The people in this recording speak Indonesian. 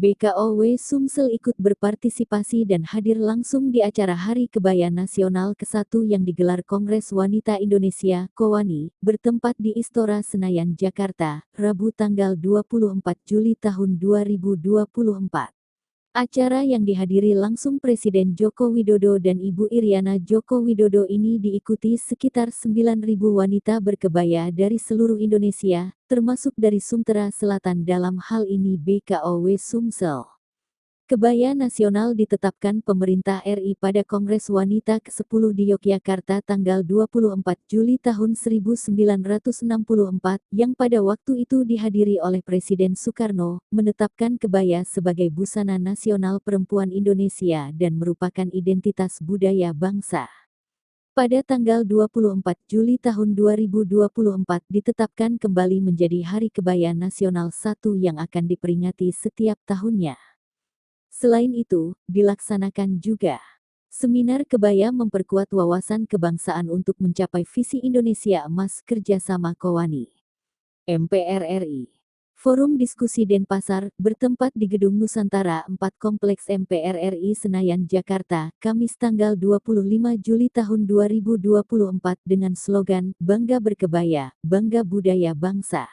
BKOW Sumsel ikut berpartisipasi dan hadir langsung di acara Hari Kebaya Nasional ke-1 yang digelar Kongres Wanita Indonesia (KOWANI) bertempat di Istora Senayan, Jakarta, Rabu tanggal 24 Juli tahun 2024. Acara yang dihadiri langsung Presiden Joko Widodo dan Ibu Iriana Joko Widodo ini diikuti sekitar 9.000 wanita berkebaya dari seluruh Indonesia, termasuk dari Sumatera Selatan, dalam hal ini BKOW Sumsel. Kebaya nasional ditetapkan pemerintah RI pada Kongres Wanita ke-10 di Yogyakarta tanggal 24 Juli tahun 1964, yang pada waktu itu dihadiri oleh Presiden Soekarno, menetapkan kebaya sebagai busana nasional perempuan Indonesia dan merupakan identitas budaya bangsa. Pada tanggal 24 Juli tahun 2024 ditetapkan kembali menjadi Hari Kebaya Nasional 1 yang akan diperingati setiap tahunnya. Selain itu, dilaksanakan juga seminar kebaya memperkuat wawasan kebangsaan untuk mencapai visi Indonesia Emas kerjasama KOWANI. MPR RI. Forum Diskusi Denpasar, bertempat di Gedung Nusantara 4 Kompleks MPR RI Senayan, Jakarta, Kamis tanggal 25 Juli tahun 2024 dengan slogan, Bangga Berkebaya, Bangga Budaya Bangsa.